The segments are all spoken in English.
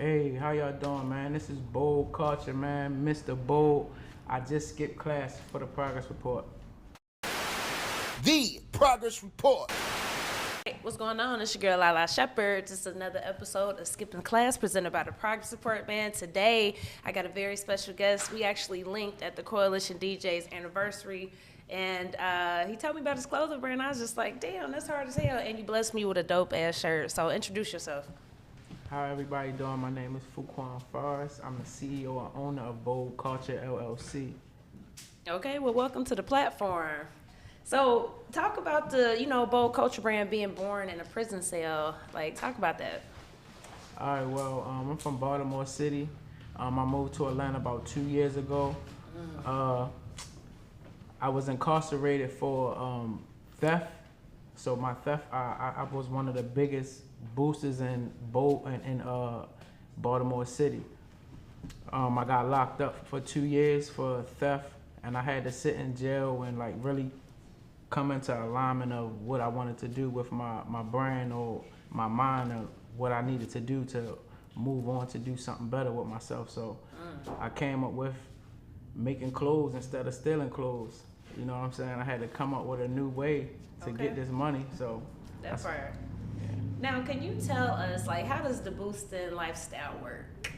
Hey, how y'all doing, man? This is Bold Culture, man. Mr. Bold. I just skipped class for the progress report. The Progress Report. Hey, what's going on? It's your girl Lalaa Shepard. This is another episode of Skipping Class presented by the Progress Report, man. Today, I got a very special guest. We actually linked at the Coalition DJ's anniversary, and he told me about his clothing brand. I was just like, damn, that's hard as hell. And you blessed me with a dope-ass shirt. So introduce yourself. How everybody doing? My name is Fuquan Forrest. I'm the CEO and owner of Bold Culture LLC. Okay, well, welcome to the platform. So talk about the, Bold Culture brand being born in a prison cell. Like, talk about that. All right, well, I'm from Baltimore City. I moved to Atlanta about 2 years ago. I was incarcerated for theft. So my theft, I was one of the biggest boosters in Baltimore City. I got locked up for 2 years for theft, and I had to sit in jail and like really come into alignment of what I wanted to do with my brain or my mind, or what I needed to do to move on to do something better with myself. So I came up with making clothes instead of stealing clothes. You know what I'm saying? I had to come up with a new way to get this money. So that's right. Yeah. Now, can you tell us, like, how does the boosting lifestyle work?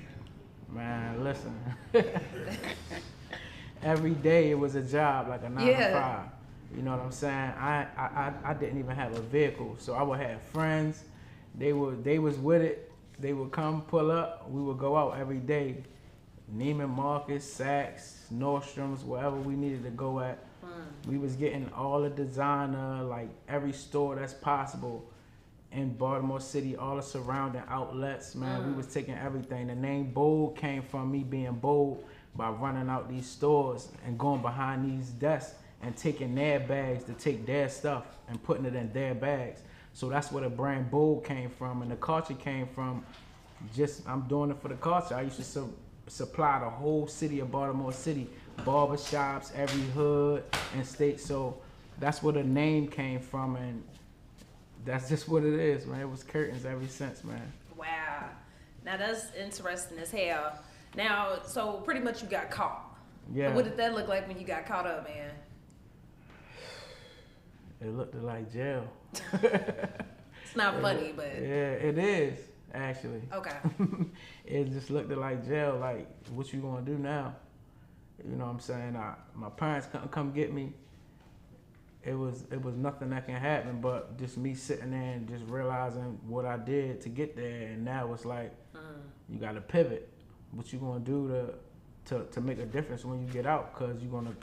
Man, listen. Every day it was a job, like a 9 to 5. You know what I'm saying? I didn't even have a vehicle, so I would have friends. They was with it. They would come pull up. We would go out every day. Neiman Marcus, Saks, Nordstrom's, wherever we needed to go at. We was getting all the designer, like every store that's possible in Baltimore City, all the surrounding outlets, man. We was taking everything. The name Bold came from me being bold by running out these stores and going behind these desks and taking their bags to take their stuff and putting it in their bags. So that's where the brand Bold came from, and the culture came from just, I'm doing it for the culture. I used to supply the whole city of Baltimore City, barbershops, every hood and state. So that's where the name came from, and that's just what it is, man. It was curtains ever since, man. Wow. Now that's interesting as hell. Now, so pretty much you got caught. Yeah. What did that look like when you got caught up, man? It looked like jail. It's not funny, but yeah, it is actually. Okay. It just looked like jail. Like, what you gonna do now? You know what I'm saying? My parents couldn't come get me. It was nothing that can happen but just me sitting there and just realizing what I did to get there. And now it's like you got to pivot. What you gonna do to make a difference when you get out? Cause you're gonna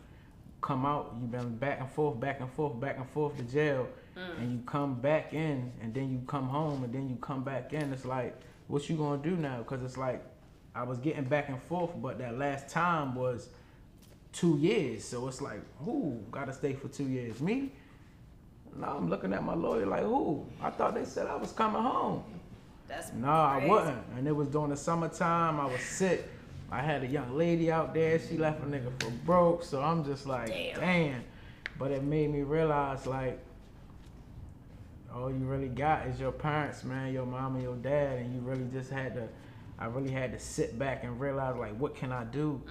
come out. You've been back and forth to jail, and you come back in, and then you come home, and then you come back in. It's like, what you gonna do now? Cause it's like I was getting back and forth, but that last time was 2 years. So it's like, who gotta stay for 2 years? Me? Now I'm looking at my lawyer like, who? I thought they said I was coming home. That's no, I wasn't. And it was during the summertime. I was sick. I had a young lady out there. She left a nigga for broke. So I'm just like, damn. But it made me realize, like, all you really got is your parents, man, your mom and your dad. And you really just I really had to sit back and realize, like, what can I do?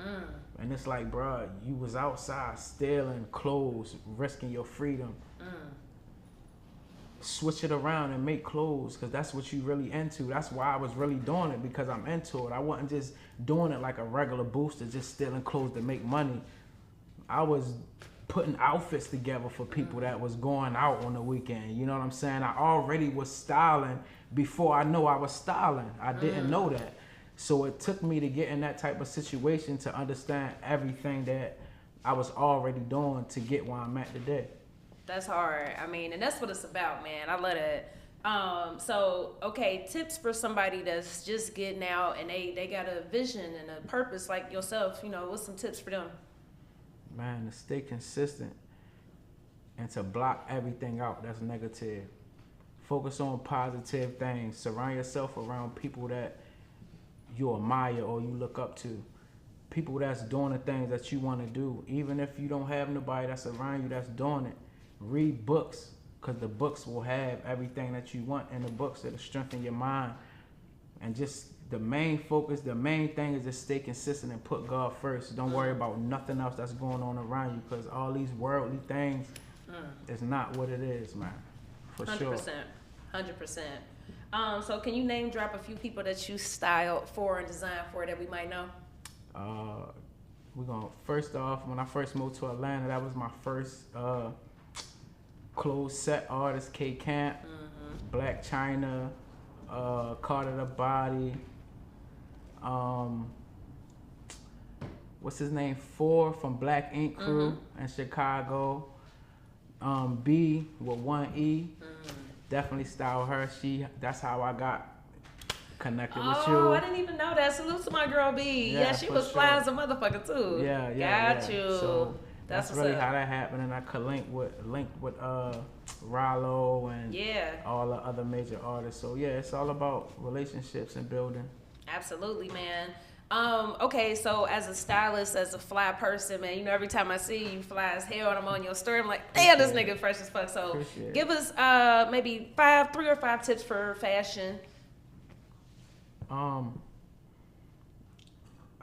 And it's like, bro, you was outside stealing clothes, risking your freedom. Switch it around and make clothes, because that's what you really into. That's why I was really doing it, because I'm into it. I wasn't just doing it like a regular booster, just stealing clothes to make money. I was putting outfits together for people that was going out on the weekend. You know what I'm saying? I already was styling before I know I was styling. I didn't know that. So it took me to get in that type of situation to understand everything that I was already doing to get where I'm at today. That's hard. I mean, and that's what it's about, man. I love it. So, okay, tips for somebody that's just getting out and they got a vision and a purpose like yourself. What's some tips for them? Man, to stay consistent and to block everything out that's negative. Focus on positive things. Surround yourself around people that you admire or you look up to. People that's doing the things that you want to do. Even if you don't have nobody that's around you that's doing it. Read books, because the books will have everything that you want in the books. It'll strengthen your mind. And just the main focus, the main thing is just stay consistent and put God first. Don't worry about nothing else that's going on around you, because all these worldly things is not what it is, man. For 100%, sure. 100%. So can you name drop a few people that you styled for and designed for that we might know? We're gonna first off, when I first moved to Atlanta, that was my first clothes set artist, K Camp, Blac Chyna, Carter the Body, what's his name, Phor from Black Ink Crew in Chicago, B with 1 E, definitely style her. That's how I got connected with you. Oh, I didn't even know that. Salute to my girl B. Yeah, she was fly as a motherfucker too. Got you. So that's really how that happened, and I could link with Lalaa and all the other major artists. So yeah, it's all about relationships and building. Absolutely, man. Okay, so as a stylist, as a fly person, man, you know, every time I see you fly as hell and I'm on your story, I'm like, damn, this nigga fresh as fuck. So give us maybe 3 or 5 tips for fashion. I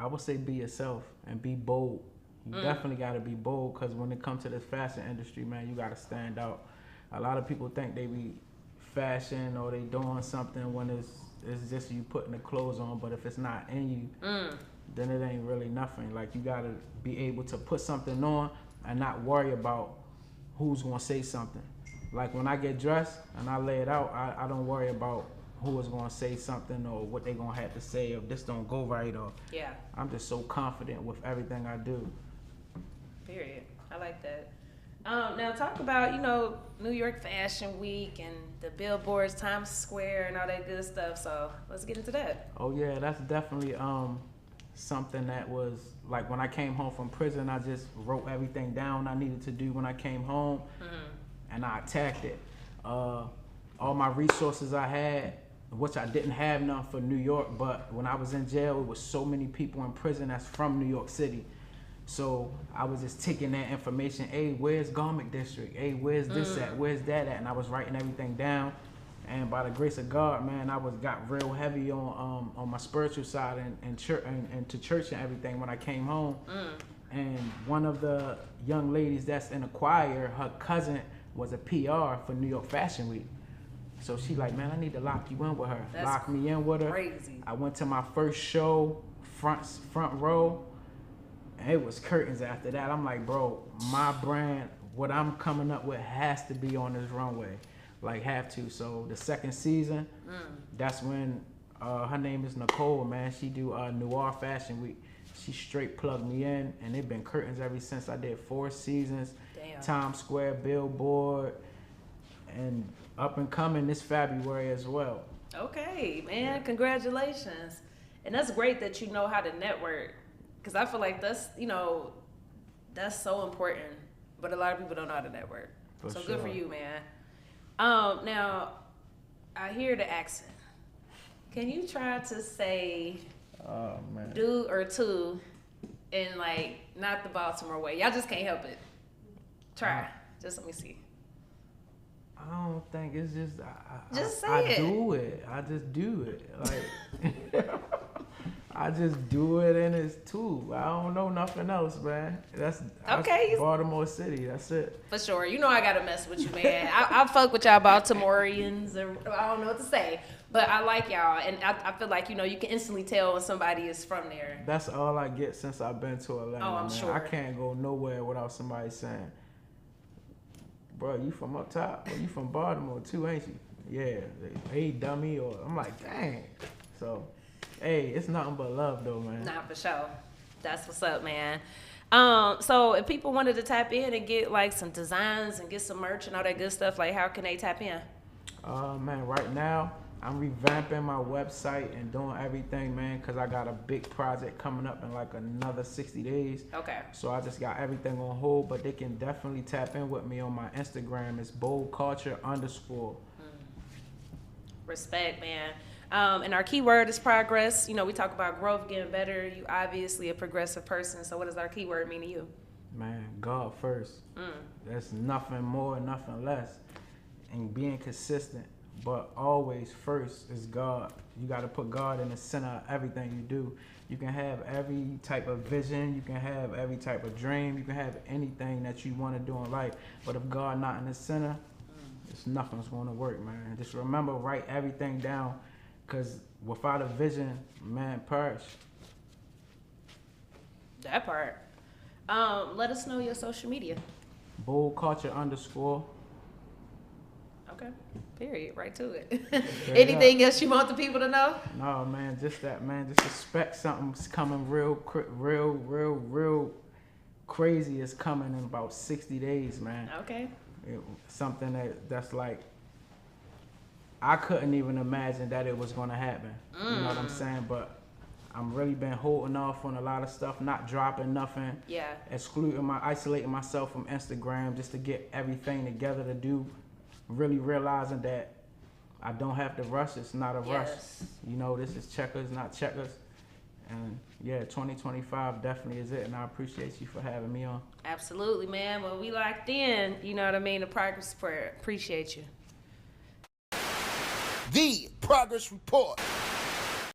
would say be yourself and be bold. You definitely got to be bold, because when it comes to this fashion industry, man, you got to stand out. A lot of people think they be fashion or they doing something when it's just you putting the clothes on, but if it's not in you, then it ain't really nothing. Like, you got to be able to put something on and not worry about who's going to say something. Like, when I get dressed and I lay it out, I don't worry about who is going to say something or what they going to have to say, or this don't go right, or I'm just so confident with everything I do. Period. I like that. Now talk about, you know, New York Fashion Week and the billboards, Times Square, and all that good stuff. So let's get into that. Oh yeah, that's definitely something that was like, when I came home from prison, I just wrote everything down I needed to do when I came home, and I attacked it. All my resources I had, which I didn't have none for New York, but when I was in jail, it was so many people in prison that's from New York City. So I was just taking that information. Hey, where's Garment District? Hey, where's this at? Where's that at? And I was writing everything down. And by the grace of God, man, I got real heavy on my spiritual side and church and to church and everything when I came home. And one of the young ladies that's in a choir, her cousin was a PR for New York Fashion Week. So she like, man, I need to lock you in with her. Lock me in with her. Crazy. I went to my first show, front row. And it was curtains after that. I'm like, bro, my brand, what I'm coming up with has to be on this runway. Like, have to. So the second season, that's when her name is Nicole, man. She do Noir Fashion Week. She straight plugged me in, and it been curtains ever since. I did 4 seasons. Damn. Times Square, Billboard, and up and coming this February as well. Okay, man, congratulations. And that's great that you know how to network. Because I feel like that's, you know, that's so important. But a lot of people don't know how to network. So good for you, man. Now, I hear the accent. Can you try to say do or two in, like, not the Baltimore way? Y'all just can't help it. Try. Just let me see. I don't think it's just... Just say I it. do it. I just do it. Like... I just do it, and it's too. I don't know nothing else, man. That's Baltimore City. That's it. For sure. You know I gotta mess with you, man. I fuck with y'all Baltimoreans, or I don't know what to say, but I like y'all, and I feel like, you know, you can instantly tell when somebody is from there. That's all I get since I've been to Atlanta. Oh, I'm sure. I can't go nowhere without somebody saying, "Bro, you from up top? Well, you from Baltimore too, ain't you?" Yeah. Hey, dummy. Or I'm like, dang. So. Hey, it's nothing but love though, man. Nah, for sure. That's what's up, man. So if people wanted to tap in and get like some designs and get some merch and all that good stuff, like how can they tap in? Man, right now I'm revamping my website and doing everything, man, because I got a big project coming up in like another 60 days. Okay. So I just got everything on hold, but they can definitely tap in with me on my Instagram. It's boldculture_. Respect, man. And our keyword is progress. You know, we talk about growth, getting better. You obviously a progressive person. So what does our keyword mean to you? Man, God first. That's nothing more, nothing less. And being consistent but always first is God. You got to put God in the center of everything you do. You can have every type of vision, you can have every type of dream, you can have anything that you want to do in life, but if God not in the center, nothing's going to work, man. Just remember, write everything down, because without a vision, man, perish. That part. Let us know your social media. BullCulture_. Okay. Period. Right to it. Anything else you want the people to know? No, man. Just that, man. Just expect something's coming real crazy is coming in about 60 days, man. Okay. Something that's like, I couldn't even imagine that it was going to happen. You know what I'm saying? But I'm really been holding off on a lot of stuff, not dropping nothing. Yeah. Isolating myself from Instagram just to get everything together to do. Really realizing that I don't have to rush. It's not a rush. You know, this is checkers, not checkers. And yeah, 2025 definitely is it. And I appreciate you for having me on. Absolutely, man. Well, we locked in. You know what I mean? The Progress Report. Appreciate you. The Progress Report.